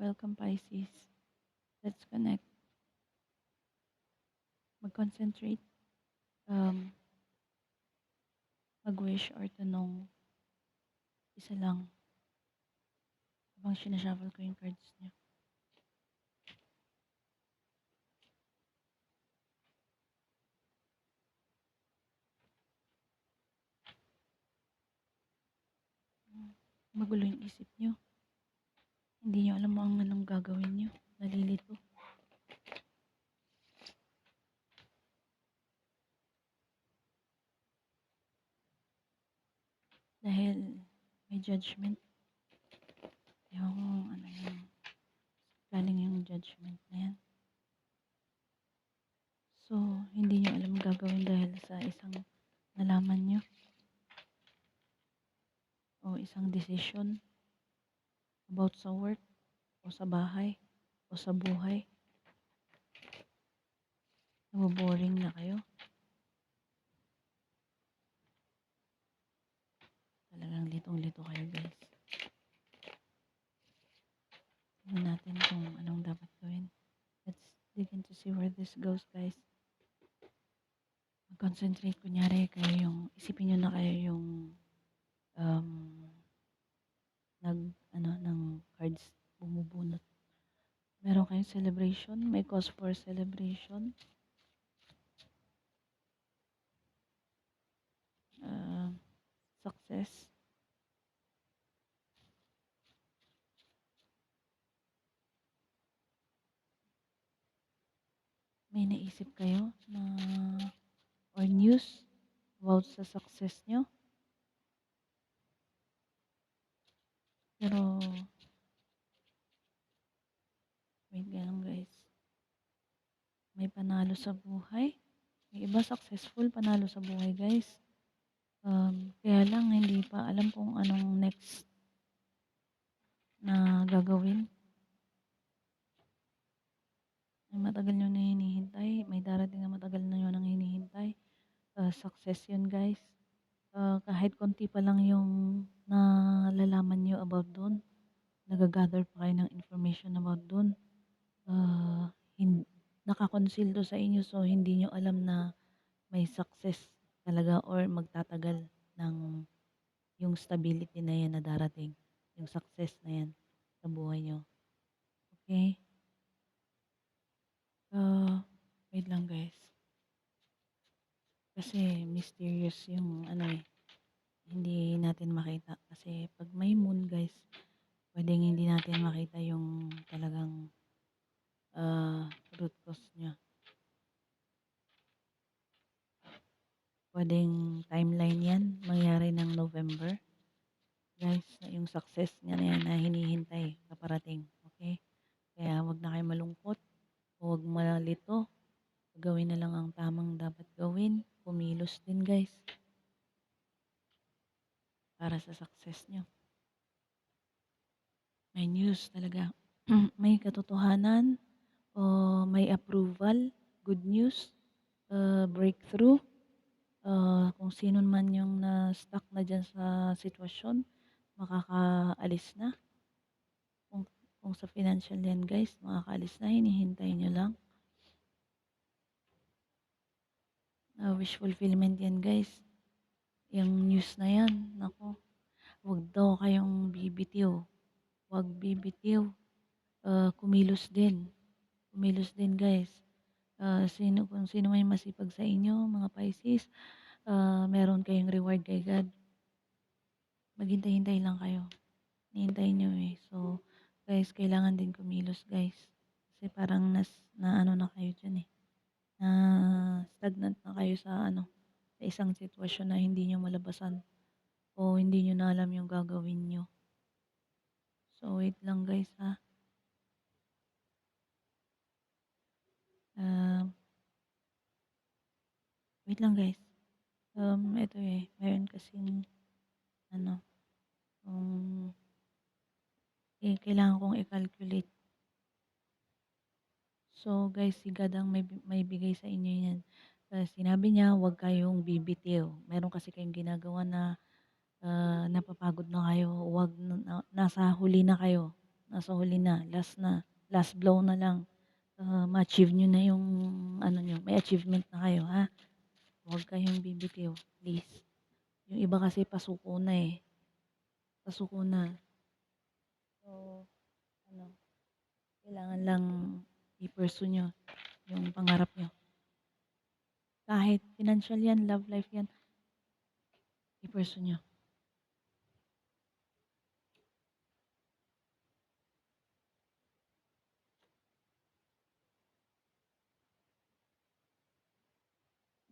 Welcome, Pisces. Let's connect. Mag-concentrate. Um, Mag-wish or tanong. Isa lang. Habang sinashuffle ko yung cards niyo. Magulo yung isip niyo. Hindi niyo alam ang anong gagawin niyo. Nalilito. Dahil may judgment. Ewan ko ano yung galing yung judgment na yan. So, hindi niyo alam gagawin dahil sa isang nalaman niyo. O isang decision about sa work o sa bahay o sa buhay. Naboboring na kayo. Talagang litong-lito kayo, guys. Tingnan natin kung anong dapat gawin. Let's dig in to see where this goes, guys. Mag-concentrate, kunyari kayo yung, isipin nyo na kayo yung um, ng cards bumubunot. Meron kayong celebration, may cause for celebration. Success. May naisip kayo na or news about sa success nyo. Pero, wait nga lang, guys. May panalo sa buhay. May iba successful, panalo sa buhay, guys. Kaya lang, hindi pa alam kung anong next na gagawin. May matagal nyo na hinihintay. May darating na matagal na nyo nang hinihintay. Success yun, guys. Kahit konti pa lang yung nalalaman nyo about dun. Nagagather pa kayo ng information about dun. Nakakonsildo sa inyo so hindi nyo alam na may success talaga or magtatagal ng yung stability na yan na darating. Yung success na yan sa buhay nyo. Okay? Wait lang, guys. Kasi mysterious yung hindi natin makita. Kasi pag may moon, guys, pwedeng hindi natin makita yung talagang root cause niya. Pwedeng timeline yan, mangyari ng November. Guys, yung success niya na yan na hinihintay, paparating. Okay? Kaya wag na kayo malungkot, huwag malito. Gawin na lang ang tamang dapat gawin. Kumilos din, guys. Para sa success nyo. May news talaga. May katotohanan o may approval, good news, breakthrough. Kung sino man yung na-stuck na dyan sa sitwasyon, makakaalis na. Kung sa financial yan, guys, makakaalis na, hinihintay nyo lang. Wish fulfillment yan, guys. Yung news na yan, nako, huwag daw kayong bibitiw. Huwag bibitiw. Kumilos din. Kumilos din, guys. Kung sino may masipag sa inyo, mga Pisces, meron kayong reward kay God. Maghintay-hintay lang kayo. Hinihintay nyo eh. So, guys, kailangan din kumilos, guys. Kasi parang na ano na kayo dyan eh. Na stagnant na kayo sa sa isang sitwasyon na hindi nyo malabasan o hindi nyo na alam yung gagawin nyo. So, wait lang, guys, ha. Wait lang, guys. Ito eh. Mayroon kasing kailangan kong i-calculate. So, guys, si God ang may bigay sa inyo yan. Sinabi niya, huwag kayong bibitiw. Meron kasi kayong ginagawa na napapagod na kayo. Huwag, nasa huli na kayo. nasa huli na, last blow na lang. Ma-achieve niyo na yung ano niyo, may achievement na kayo, ha? Huwag kayong bibitiw, please. Yung iba kasi pasuko na, eh, pasuko na. So, ano, kailangan lang i-pursue niyo yung pangarap niyo. Kahit financial yan, love life yan, i-pursue niyo.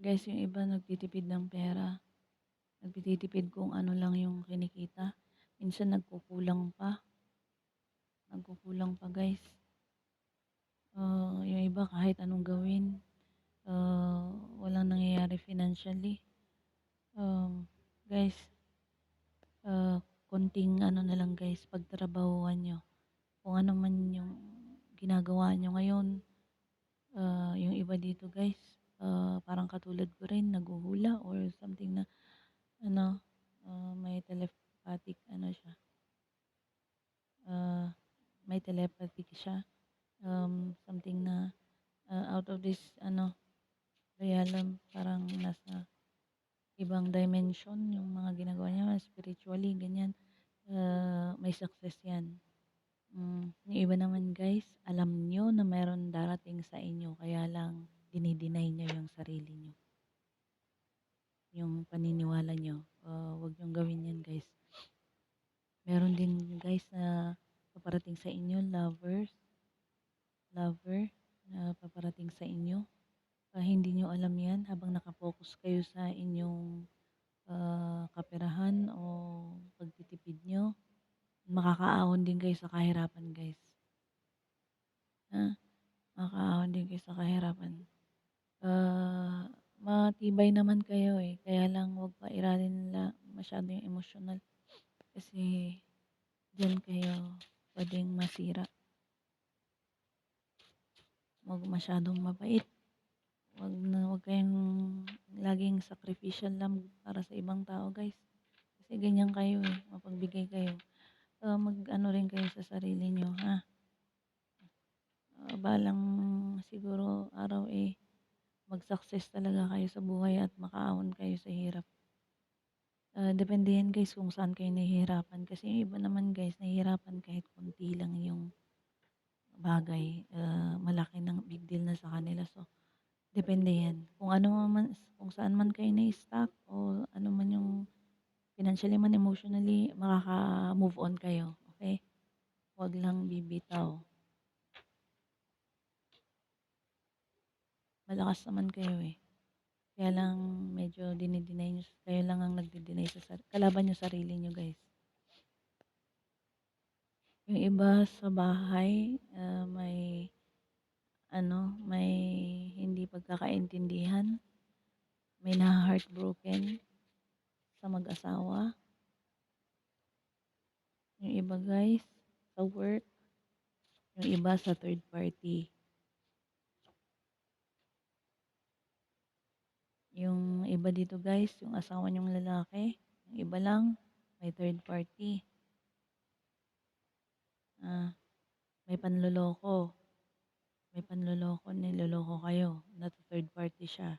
Guys, yung iba nagtitipid ng pera, nagtitipid kung ano lang yung kinikita. Minsan nagkukulang pa guys. Yung iba kahit anong gawin, walang nangyayari financially. Guys, konting ano na lang guys, pagtrabahuan nyo. Kung ano man yung ginagawa nyo ngayon, yung iba dito guys, parang katulad ko rin, naguhula or something na, ano, may telepathic, ano siya, uh, may telepathic siya, something na, out of this, ano, realm, parang nasa ibang dimension yung mga ginagawa niya, spiritually, ganyan, may success yan. Yung iba naman guys, alam nyo na meron darating sa inyo, kaya lang dinideny nyo yung sarili nyo, yung paniniwala nyo. Wag nyong gawin yan guys. Meron din guys na paparating sa inyo, lover, na paparating sa inyo. Hindi nyo alam yan habang nakapokus kayo sa inyong kaperahan o pagtitipid nyo. Makakaahon din kayo sa kahirapan guys. Ha? Makakaahon din kayo sa kahirapan. Matibay naman kayo eh. Kaya lang wag pa iralin nila masyado yung emotional. Kasi diyan kayo pwedeng masira. Wag masyadong mabait. Wag kayong laging sacrificial lang para sa ibang tao guys. Kasi ganyan kayo eh. Mapagbigay kayo. Mag-ano rin kayo sa sarili nyo ha. Balang siguro araw eh mag-success talaga kayo sa buhay at makaahon kayo sa hirap. Depende yan guys kung saan kayo nahihirapan. Kasi yung iba naman guys, nahihirapan kahit konti lang yung bagay. Malaki ng big deal na sa kanila. So, depende yan. Kung saan man kayo na-stuck o ano man yung financially man, emotionally, makaka-move on kayo. Okay? Huwag lang bibitaw. Malakas naman kayo eh. Kaya lang medyo dinideny nyo, kayo lang ang nagdi-deny kalaban nyo sarili nyo guys. Yung iba sa bahay, may hindi pagkakaintindihan, may na-heartbroken sa mag-asawa. Yung iba guys, sa work, yung iba sa third party. Yung iba dito guys, yung asawa nyong lalaki, yung iba lang, may third party. May panloloko. Niloloko kayo. Na third party siya.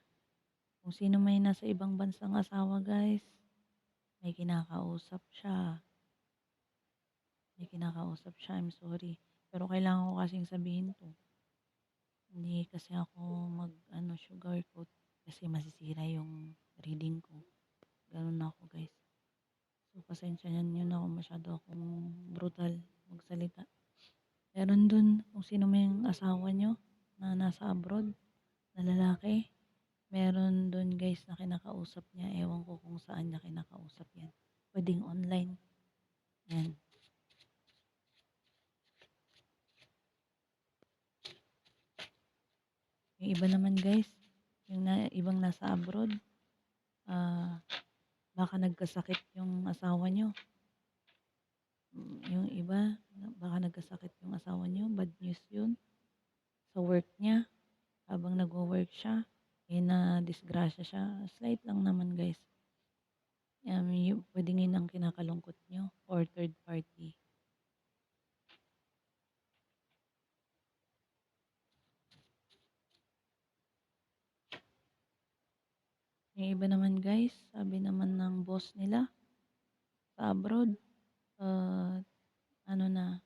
Kung sino may nasa ibang bansang asawa guys, may kinakausap siya. I'm sorry. Pero kailangan ko kasing sabihin to. Hindi kasi ako sugarcoat kasi masisira yung reading ko. Ganun ako guys. So, pasensya nyo na kung masyado akong brutal magsalita. Meron dun kung sino may asawa nyo na nasa abroad na lalaki. Meron dun guys na kinakausap niya. Ewan ko kung saan niya kinakausap yan. Pwedeng online. Yan. Yung iba naman guys, ibang nasa abroad, baka nagkasakit yung asawa nyo. Yung iba, baka nagkasakit yung asawa nyo. Bad news yun. Sa work niya, habang nagwo-work siya, na disgrasya siya. Slight lang naman guys. Pwedeng yun ang kinakalungkot nyo or third party. Yung iba naman guys, sabi naman ng boss nila sa abroad, ah, ano na,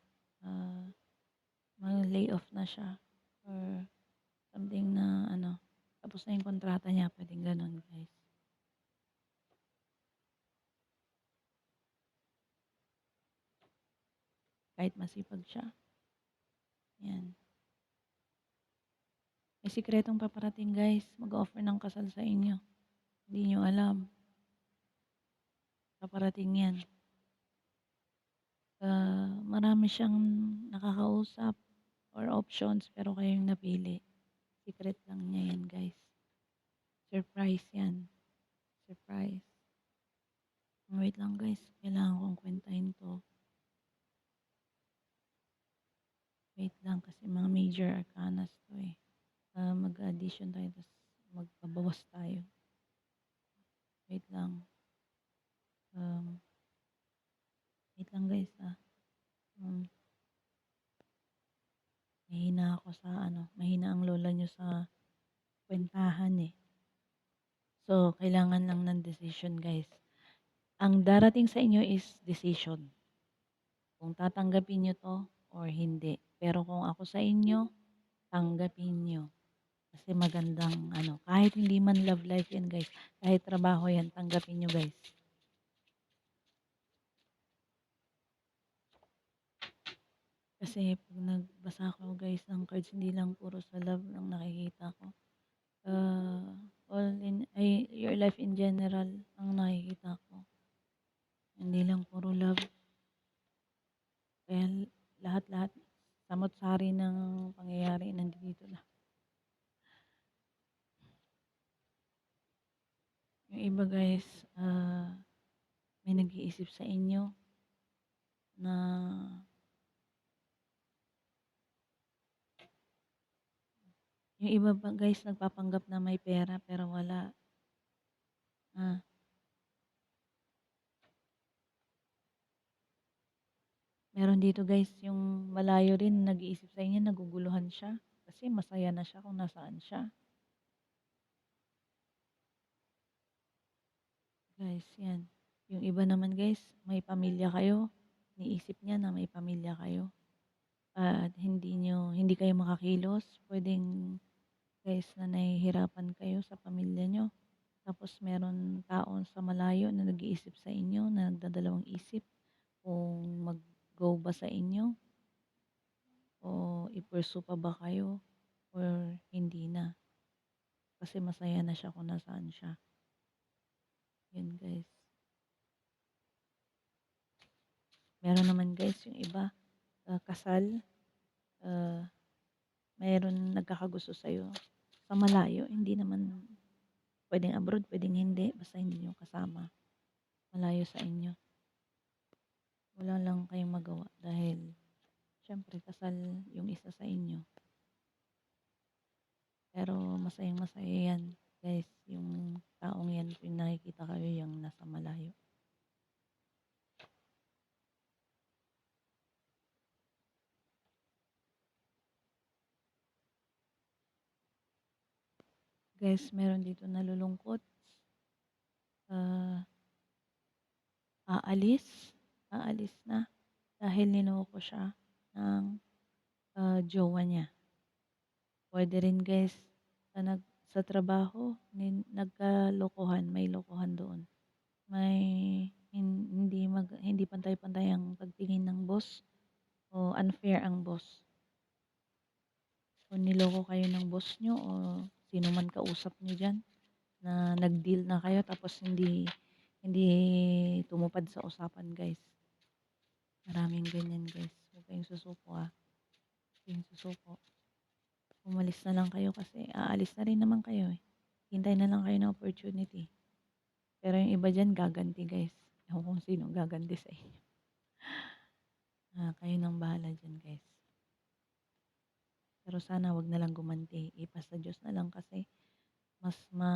ah, mag-lay off na siya or something na ano, tapos na yung kontrata niya, puwedeng gano'n guys. Kahit masipag siya, 'yan. May sikretong paparating guys, mag-o-offer ng kasal sa inyo, hindi niyo alam, paparating 'yan. Marami siyang nakakausap or options pero kayo yung napili. Secret lang niya 'yan guys, surprise 'yan, surprise. Wait lang guys, kailangan kong kuwentahin 'to. Wait lang kasi mga major arcanas 'to, eh. Mag-a-addition tayo ta's magbabawas tayo. Wait lang, um, wait lang guys, um, mahina ako sa ano, mahina ang lola niyo sa kuwentahan, eh. So, kailangan lang ng decision guys. Ang darating sa inyo is decision, kung tatanggapin niyo 'to or hindi. Pero kung ako sa inyo, tanggapin niyo. Kasi magandang ano, kahit hindi man love life 'yan guys, kahit trabaho 'yan, tanggapin niyo guys. Kasi 'pag nagbasa ako guys ng cards, hindi lang puro sa love ang nakikita ko. All in ay your life in general ang nakikita ko. Hindi lang puro love, kaya lahat-lahat samot-sari ng pangyayari nandito na. Yung iba guys, may nag-iisip sa inyo na yung iba pa guys nagpapanggap na may pera pero wala. Ah, meron dito guys yung malayo rin nag-iisip sa inyo, naguguluhan siya kasi masaya na siya kung nasaan siya. Guys, 'yan. Yung iba naman guys, may pamilya kayo, iniisip niya na may pamilya kayo at hindi kayo makakilos. Puwedeng guys na nahihirapan kayo sa pamilya niyo, tapos meron tao sa malayo na nag-iisip sa inyo, na nagdadalawang isip kung mag-go ba sa inyo o i-pursue pa ba kayo or hindi na, kasi masaya na siya kung nasaan siya. 'Yun guys. Meron naman guys yung iba, kasal, ah meron nagkakagusto sa'yo sa malayo, hindi naman puwedeng abroad, puwedeng hindi, basta hindi niyo kasama, malayo sa inyo. Wala lang kayong magawa dahil siyempre kasal yung isa sa inyo. Pero masayang-masaya 'yan guys, yung taong 'yan tuwing nakikita kayo yung nasa malayo. Guys, meron dito nalulungkot, ah, aalis, aalis na dahil niloko siya ng, jowa niya. Puwede rin guys sa trabaho nagkalokohan, may lokohan doon. May hindi pantay-pantay ang pagtingin ng boss o unfair ang boss. Kung niloko kayo ng boss niyo o sino man kausap niyo diyan na nag-deal na kayo tapos hindi hindi tumupad sa usapan guys. Maraming ganyan guys. Huwag kayong susuko, huwag kayong susuko. Umalis na lang kayo kasi aalis na rin naman kayo, eh. Hintay na lang kayo ng opportunity. Pero yung iba diyan gaganti guys. Ewan ko kung sinong gaganti sa inyo. Kayo ng bahala diyan guys. Pero sana 'wag na lang gumanti, ipasa Diyos na lang kasi mas ma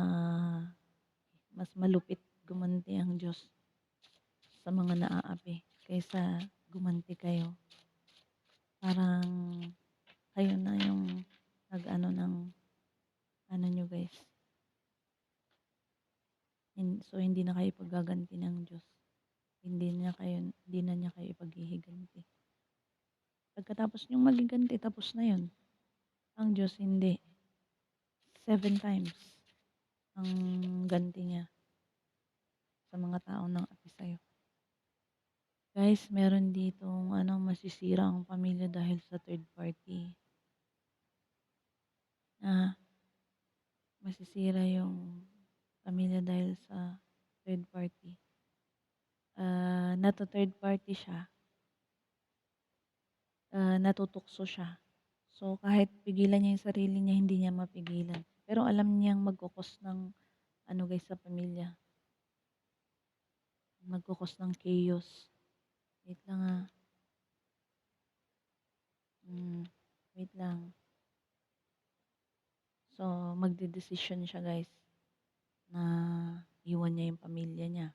mas malupit gumanti ang Diyos sa mga naaapi kaysa gumanti kayo. Parang kayo na yung nag-ano ng ano niyo guys, hindi na kayo paggaganti ng Diyos. Hindi na niya kayo ipaghihiganti. Pagkatapos niyong magiganti, tapos na yun. Ang Diyos hindi. 7 times ang ganti niya sa mga taong nang-api sa'yo. Guys, meron ditong masisira ang pamilya dahil sa third party. Masisira yung pamilya dahil sa third party. Nato third party siya, natutukso siya. So, kahit pigilan niya yung sarili niya, hindi niya mapigilan. Pero alam niyang magkukos ng guys sa pamilya. Magkukos ng chaos. Wait lang wait lang. So, magdedesisyon siya guys na iwan niya yung pamilya niya.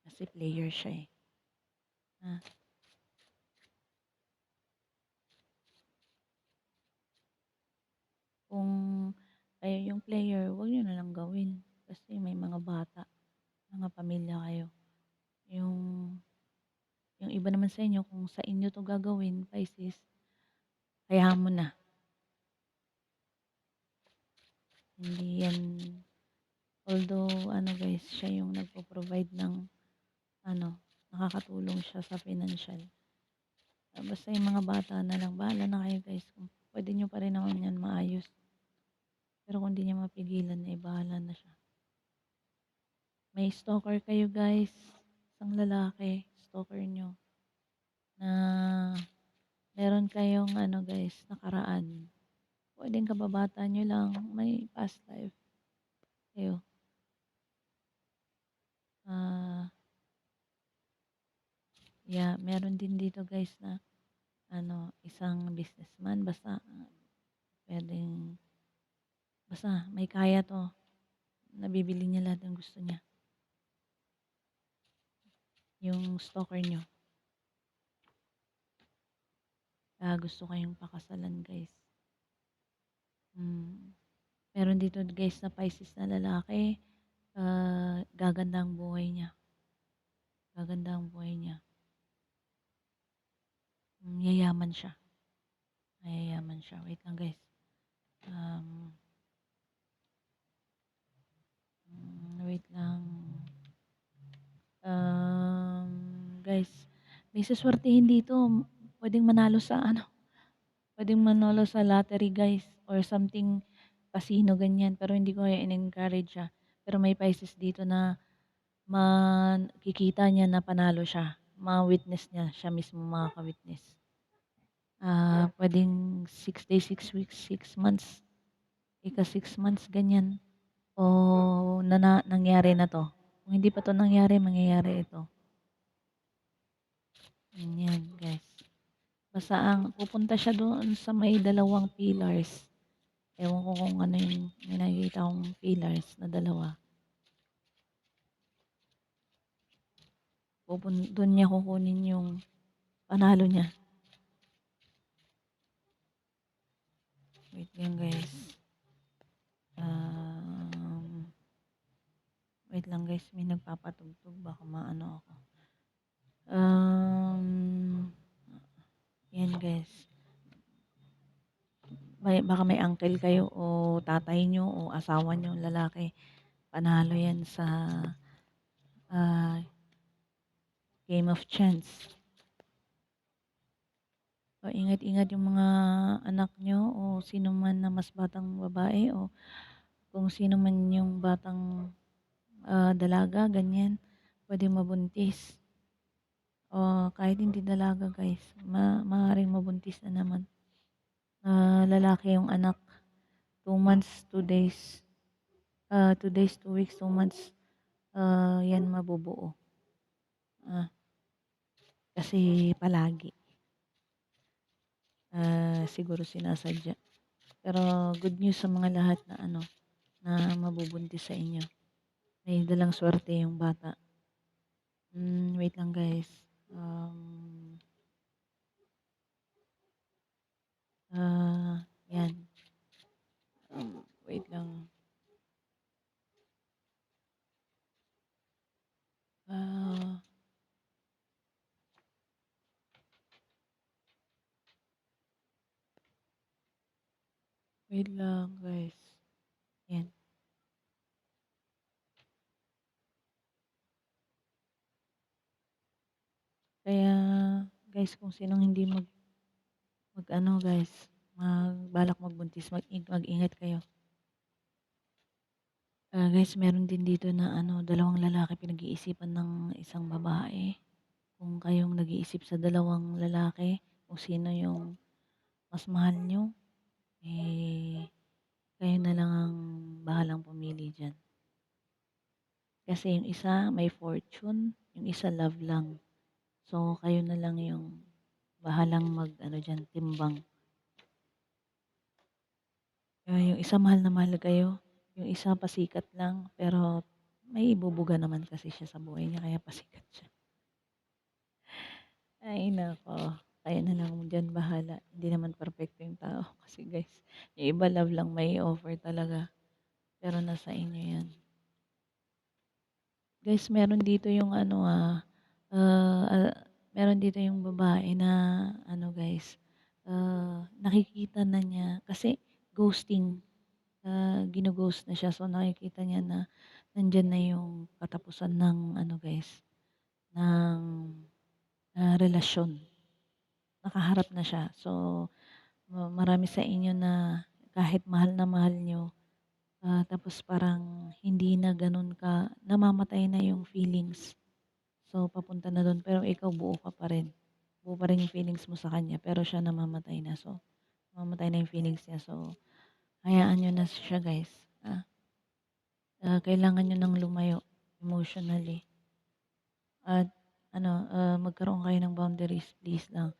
Kasi player siya eh. Kung kayo yung player, huwag niyo na lang gawin. Kasi may mga bata, mga pamilya kayo. Yung iba naman sa inyo, kung sa inyo to gagawin, Pisces, hayaan mo na. Hindi yan, although guys, siya yung nagpo-provide ng nakakatulong siya sa financial. Basta yung mga bata na lang, bahala na kayo guys. Kung pwede nyo pa rin naman yan maayos. Pero kung di niya mapigilan, bahala na siya. May stalker kayo guys, isang lalaki, stalker nyo, na meron kayong guys, nakaraan. Pwedeng kababata nyo lang, may past life kayo. Meron din dito guys na isang businessman, basta may kaya to, nabibili niya lahat ng gusto niya. Yung stalker nyo, gusto kayong pakasalan guys. Meron dito guys na Pisces na lalaki, gaganda ang buhay niya. Gaganda ang buhay niya. Yayaman siya. Mayayaman siya. Wait lang guys. Wait lang. Guys, may saswertihin dito. Pwedeng manalo sa lottery guys, or something, casino ganyan, pero hindi ko in-encourage siya. Pero may Pisces dito na makikita niya na panalo siya. Ma-witness niya, siya mismo makaka-witness. Pwedeng 6 days, 6 weeks, 6 months. Ika 6 months ganyan. O nangyari na to. Kung hindi pa to nangyari, mangyayari ito. Yan guys. Basta pupunta siya doon sa may 2 pillars. Ewan ko kung ano yung may nakikita kong pillars na 2. Doon niya kukunin yung panalo niya. Wait lang guys. Wait lang guys, may nagpapatugtog. Baka maano ako. Yan guys. Baka may uncle kayo o tatay nyo o asawa nyo lalaki. Panalo yan sa game of chance. So, ingat-ingat yung mga anak nyo o sino man na mas batang babae o kung sino man yung batang dalaga, ganyan. Pwede mabuntis. O kahit hindi dalaga guys, maaaring mabuntis na naman. Lalaki yung anak, 2 months, 2 days. 2 days, 2 weeks, 2 months. Yan mabubuo. Kasi palagi. Siguro sinasadya. Pero good news sa mga lahat na na mabubuntis sa inyo. May dalang swerte yung bata. Wait lang guys. Yan. Wait lang. Wait lang guys. Yan. Kaya guys, kung sinong hindi mag-ano guys, balak magbuntis, mag-ingat kayo. Guys, meron din dito na ano, dalawang lalaki pinag-iisipan ng isang babae. Kung kayong nag-iisip sa dalawang lalaki, kung sino yung mas mahal nyo, eh, kayo na lang ang bahalang pumili dyan. Kasi yung isa may fortune, yung isa love lang. So, kayo na lang yung bahalang ano dyan, timbang. Yung isa mahal na mahal kayo, yung isa pasikat lang, pero may ibubuga naman kasi siya sa buhay niya, kaya pasikat siya. Ay, nako. Kayo na lang diyan bahala. Hindi naman perfecto yung tao kasi guys, yung iba love lang may offer talaga. Pero nasa inyo yan. Guys, meron dito yung ano meron dito yung babae na ano guys, nakikita na niya kasi ghosting, gino-ghost na siya. So nakikita niya na nandyan na yung katapusan ng ano guys, ng relasyon. Nakaharap na siya. So marami sa inyo na kahit mahal nyo, tapos parang hindi na ganun ka, namamatay na yung feelings. So, papunta na dun, pero ikaw buo ka pa rin. Buo pa rin yung feelings mo sa kanya, pero siya namamatay na. So, namamatay na yung feelings niya. So, hayaan nyo na siya guys. Kailangan nyo nang lumayo emotionally. At ano, magkaroon kayo ng boundaries, please lang.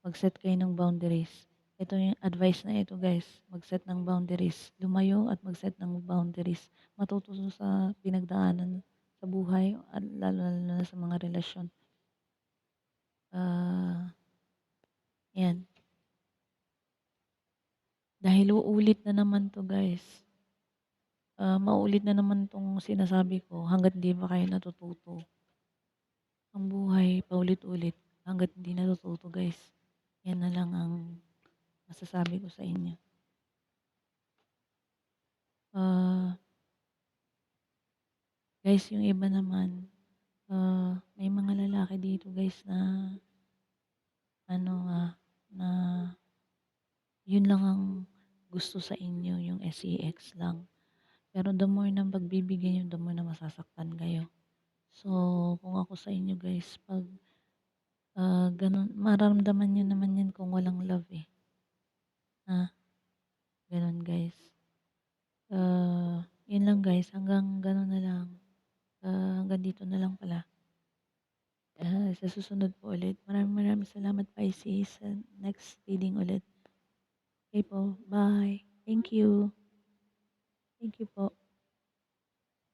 Mag-set kayo ng boundaries. Ito yung advice na ito guys, mag-set ng boundaries. Lumayo at mag-set ng boundaries. Matuto sa pinagdaanan sa buhay at lalo na sa mga relasyon. Ah, yan. Dahil uulit na naman to guys. Mauulit na naman tong sinasabi ko hanggat hindi pa kayo natututo. Ang buhay paulit-ulit hanggat hindi natututo guys. Yan na lang ang masasabi ko sa inyo. Ah, guys, yung iba naman, may mga lalaki dito guys na ano na yun lang ang gusto sa inyo, yung sex lang. Pero the more na pagbibigyan nyo, the more na masasaktan kayo. So, kung ako sa inyo guys, pag ganun, mararamdaman nyo naman yan kung walang love eh. Ganun guys. Yun lang guys, hanggang ganun na lang. Hanggang dito na lang pala. Sa susunod po ulit. Maraming salamat Pisces. Sa next reading ulit. Okay po. Bye. Thank you. Thank you po.